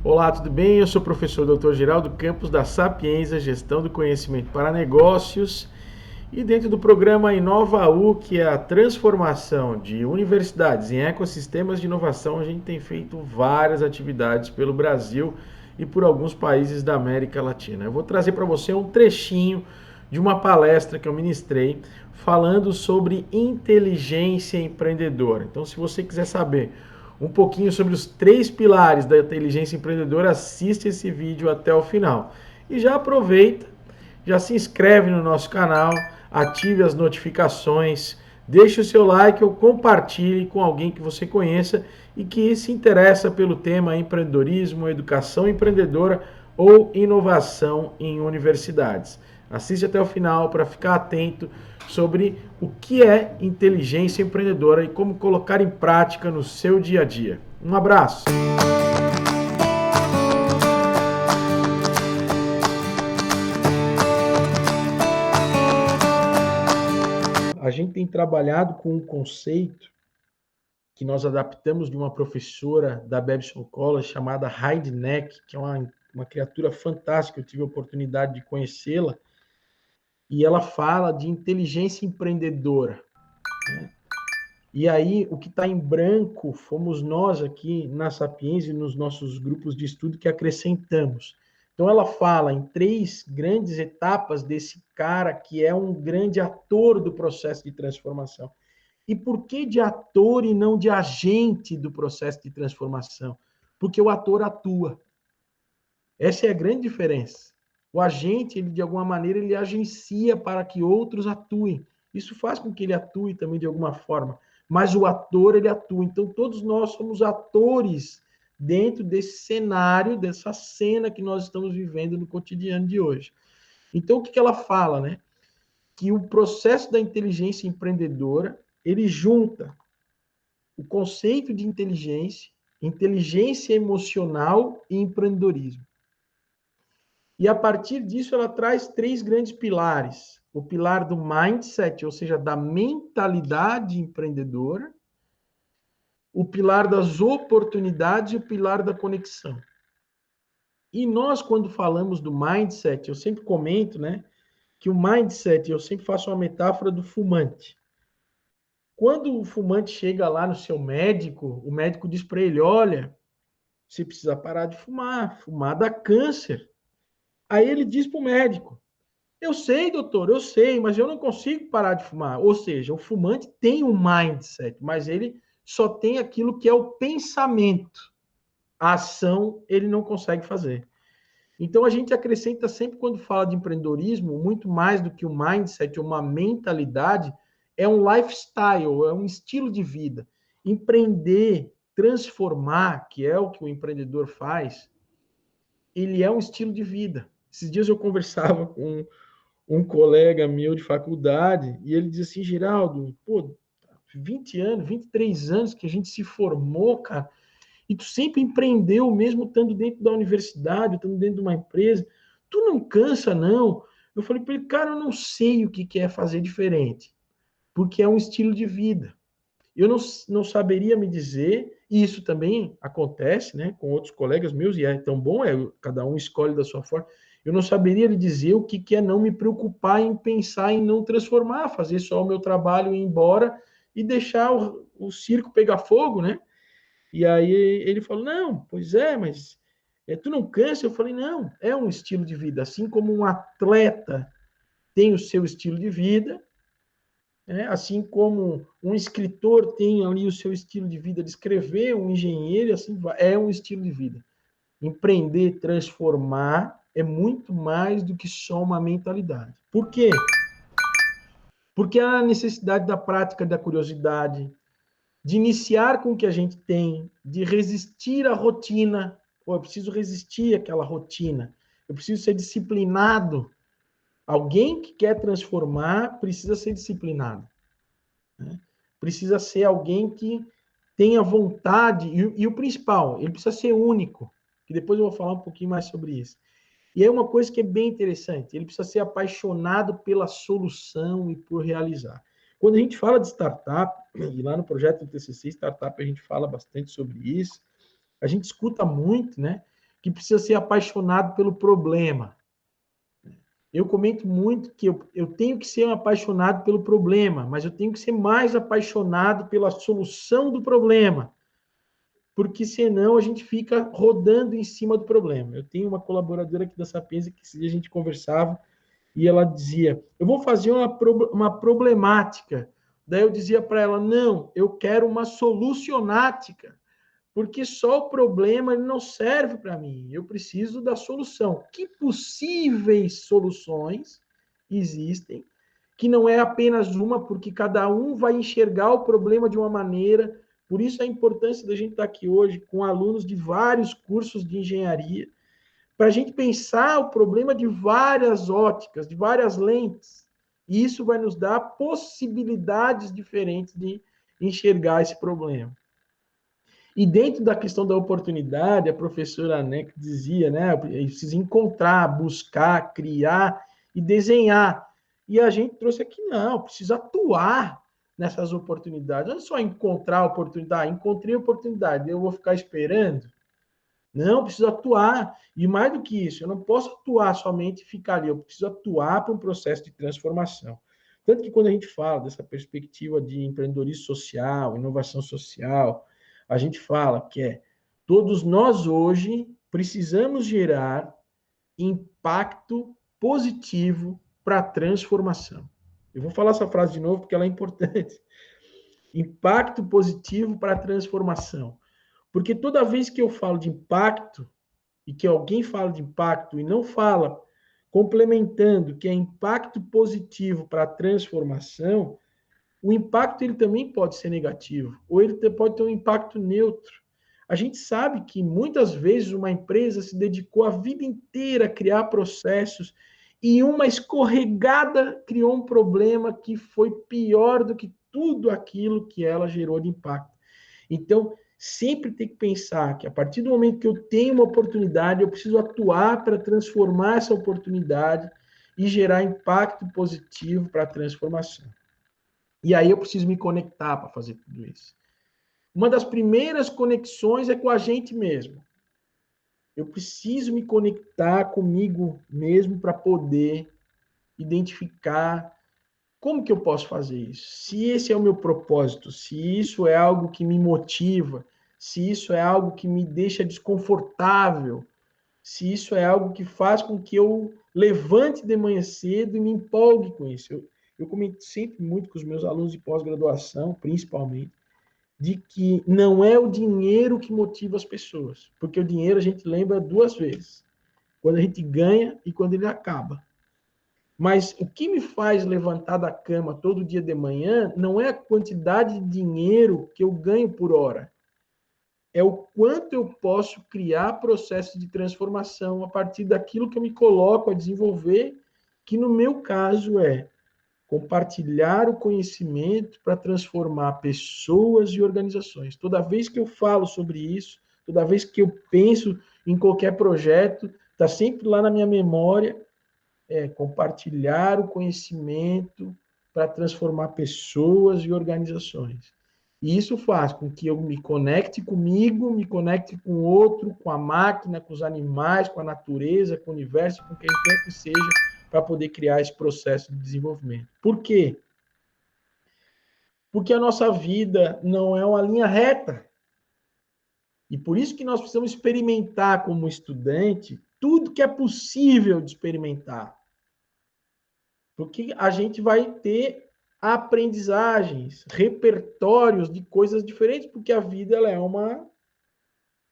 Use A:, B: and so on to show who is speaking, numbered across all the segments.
A: Olá, tudo bem? Eu sou o professor Dr. Geraldo Campos da Sapienza, Gestão do Conhecimento para Negócios. E dentro do programa InovaU, que é a transformação de universidades em ecossistemas de inovação, a gente tem feito várias atividades pelo Brasil e por alguns países da América Latina. Eu vou trazer para você um trechinho de uma palestra que eu ministrei falando sobre inteligência empreendedora. Então, se você quiser saber um pouquinho sobre os 3 pilares da inteligência empreendedora, assiste esse vídeo até o final. E já aproveita, já se inscreve no nosso canal, ative as notificações, deixe o seu like ou compartilhe com alguém que você conheça e que se interessa pelo tema empreendedorismo, educação empreendedora ou inovação em universidades. Assiste até o final para ficar atento sobre o que é inteligência empreendedora e como colocar em prática no seu dia a dia. Um abraço! A gente tem trabalhado com um conceito que nós adaptamos de uma professora da Babson College chamada Heidi Neck, que é uma criatura fantástica, eu tive a oportunidade de conhecê-la, e ela fala de inteligência empreendedora. Né? E aí, o que está em branco fomos nós aqui na Sapienza e nos nossos grupos de estudo que acrescentamos. Então, ela fala em 3 grandes etapas desse cara que é um grande ator do processo de transformação. E por que de ator e não de agente do processo de transformação? Porque o ator atua. Essa é a grande diferença. O agente, ele de alguma maneira, ele agencia para que outros atuem. Isso faz com que ele atue também de alguma forma. Mas o ator, ele atua. Então, todos nós somos atores dentro desse cenário, dessa cena que nós estamos vivendo no cotidiano de hoje. Então, o que ela fala, né? Que o processo da inteligência empreendedora, ele junta o conceito de inteligência, inteligência emocional e empreendedorismo. E a partir disso ela traz 3 grandes pilares. O pilar do mindset, ou seja, da mentalidade empreendedora, o pilar das oportunidades e o pilar da conexão. E nós, quando falamos do mindset, eu sempre comento, né, que o mindset, eu sempre faço uma metáfora do fumante. Quando o fumante chega lá no seu médico, o médico diz para ele, olha, você precisa parar de fumar, fumar dá câncer. Aí ele diz para o médico, eu sei, doutor, eu sei, mas eu não consigo parar de fumar. Ou seja, o fumante tem um mindset, mas ele só tem aquilo que é o pensamento. A ação ele não consegue fazer. Então a gente acrescenta sempre quando fala de empreendedorismo, muito mais do que um mindset, uma mentalidade, é um lifestyle, é um estilo de vida. Empreender, transformar, que é o que o empreendedor faz, ele é um estilo de vida. Esses dias eu conversava com um colega meu de faculdade, e ele dizia assim, Geraldo, pô, 20 anos, 23 anos que a gente se formou, cara, e tu sempre empreendeu, mesmo estando dentro da universidade, estando dentro de uma empresa, tu não cansa, não? Eu falei para ele, cara, eu não sei o que é fazer diferente, porque é um estilo de vida. Eu não saberia me dizer, e isso também acontece, né, com outros colegas meus, e é tão bom, cada um escolhe da sua forma. Eu não saberia lhe dizer o que é não me preocupar em pensar em não transformar, fazer só o meu trabalho e ir embora e deixar o circo pegar fogo, né? E aí ele falou, não, pois é, mas tu não cansa? Eu falei, não, é um estilo de vida. Assim como um atleta tem o seu estilo de vida, né? Assim como um escritor tem ali o seu estilo de vida de escrever, um engenheiro, assim é um estilo de vida. Empreender, transformar é muito mais do que só uma mentalidade. Por quê? Porque há a necessidade da prática, da curiosidade, de iniciar com o que a gente tem, de resistir à rotina. Pô, eu preciso resistir àquela rotina. Eu preciso ser disciplinado. Alguém que quer transformar precisa ser disciplinado. Né? Precisa ser alguém que tenha vontade, e o principal, ele precisa ser único, que depois eu vou falar um pouquinho mais sobre isso. E é uma coisa que é bem interessante, ele precisa ser apaixonado pela solução e por realizar. Quando a gente fala de startup, e lá no projeto do TCC Startup a gente fala bastante sobre isso, a gente escuta muito, né, que precisa ser apaixonado pelo problema. Eu comento muito que eu tenho que ser apaixonado pelo problema, mas eu tenho que ser mais apaixonado pela solução do problema, porque senão a gente fica rodando em cima do problema. Eu tenho uma colaboradora aqui da Sapiência que esse dia a gente conversava e ela dizia, eu vou fazer uma problemática. Daí eu dizia para ela, não, eu quero uma solucionática, porque só o problema ele não serve para mim. Eu preciso da solução. Que possíveis soluções existem, que não é apenas uma, porque cada um vai enxergar o problema de uma maneira. Por isso a importância da gente estar aqui hoje com alunos de vários cursos de engenharia, para a gente pensar o problema de várias óticas, de várias lentes. E isso vai nos dar possibilidades diferentes de enxergar esse problema. E dentro da questão da oportunidade, a professora Neck dizia, né, precisa encontrar, buscar, criar e desenhar. E a gente trouxe aqui, não, precisa atuar nessas oportunidades. Não é só encontrar a oportunidade, encontrei a oportunidade, eu vou ficar esperando. Não, preciso atuar. E mais do que isso, eu não posso atuar somente e ficar ali, eu preciso atuar para um processo de transformação. Tanto que quando a gente fala dessa perspectiva de empreendedorismo social, inovação social, a gente fala que todos nós hoje precisamos gerar impacto positivo para a transformação. Eu vou falar essa frase de novo porque ela é importante. Impacto positivo para a transformação. Porque toda vez que eu falo de impacto, e que alguém fala de impacto e não fala complementando que é impacto positivo para a transformação, o impacto ele também pode ser negativo, ou ele pode ter um impacto neutro. A gente sabe que muitas vezes uma empresa se dedicou a vida inteira a criar processos e uma escorregada criou um problema que foi pior do que tudo aquilo que ela gerou de impacto. Então, sempre tem que pensar que a partir do momento que eu tenho uma oportunidade, eu preciso atuar para transformar essa oportunidade e gerar impacto positivo para a transformação. E aí eu preciso me conectar para fazer tudo isso. Uma das primeiras conexões é com a gente mesmo. Eu preciso me conectar comigo mesmo para poder identificar como que eu posso fazer isso? Se esse é o meu propósito, se isso é algo que me motiva, se isso é algo que me deixa desconfortável, se isso é algo que faz com que eu levante de manhã cedo e me empolgue com isso. Eu comento sempre muito com os meus alunos de pós-graduação, principalmente, de que não é o dinheiro que motiva as pessoas, porque o dinheiro a gente lembra duas vezes, quando a gente ganha e quando ele acaba. Mas o que me faz levantar da cama todo dia de manhã não é a quantidade de dinheiro que eu ganho por hora. É o quanto eu posso criar processos de transformação a partir daquilo que eu me coloco a desenvolver, que no meu caso é compartilhar o conhecimento para transformar pessoas e organizações. Toda vez que eu falo sobre isso, toda vez que eu penso em qualquer projeto, está sempre lá na minha memória compartilhar o conhecimento para transformar pessoas e organizações. E isso faz com que eu me conecte comigo, me conecte com o outro, com a máquina, com os animais, com a natureza, com o universo, com quem quer que seja, para poder criar esse processo de desenvolvimento. Por quê? Porque a nossa vida não é uma linha reta. E por isso que nós precisamos experimentar como estudante tudo que é possível de experimentar. Porque a gente vai ter aprendizagens, repertórios de coisas diferentes, porque a vida ela é um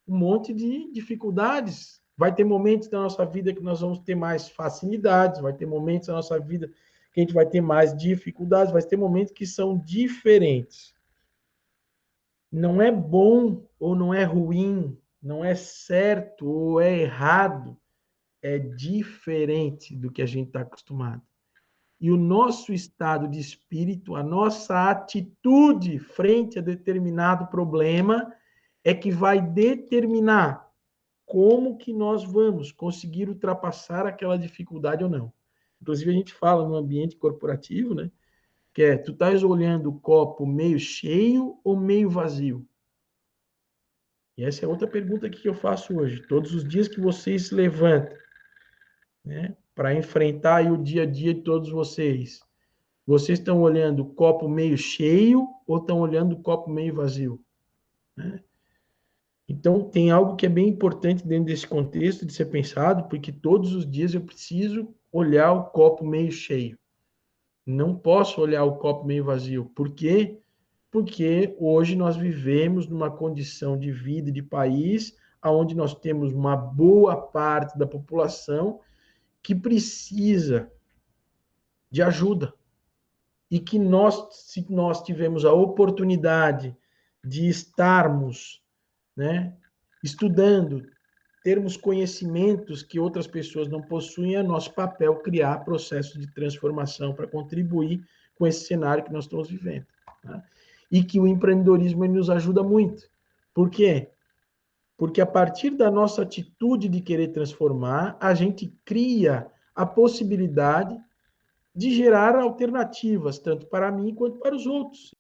A: monte de dificuldades. Vai ter momentos da nossa vida que nós vamos ter mais facilidades, vai ter momentos da nossa vida que a gente vai ter mais dificuldades, vai ter momentos que são diferentes. Não é bom ou não é ruim, não é certo ou é errado, é diferente do que a gente está acostumado. E o nosso estado de espírito, a nossa atitude frente a determinado problema é que vai determinar como que nós vamos conseguir ultrapassar aquela dificuldade ou não. Inclusive, a gente fala no ambiente corporativo, né? Que tu estás olhando o copo meio cheio ou meio vazio? E essa é outra pergunta que eu faço hoje. Todos os dias que vocês se levantam, né, para enfrentar aí o dia a dia de todos vocês, vocês estão olhando o copo meio cheio ou estão olhando o copo meio vazio? Né? Então, tem algo que é bem importante dentro desse contexto de ser pensado, porque todos os dias eu preciso olhar o copo meio cheio. Não posso olhar o copo meio vazio. Por quê? Porque hoje nós vivemos numa condição de vida e de país onde nós temos uma boa parte da população que precisa de ajuda. E que nós, se nós tivemos a oportunidade de estarmos, né, estudando, termos conhecimentos que outras pessoas não possuem, é nosso papel criar processos de transformação para contribuir com esse cenário que nós estamos vivendo. Tá? E que o empreendedorismo nos ajuda muito. Por quê? Porque a partir da nossa atitude de querer transformar, a gente cria a possibilidade de gerar alternativas, tanto para mim quanto para os outros.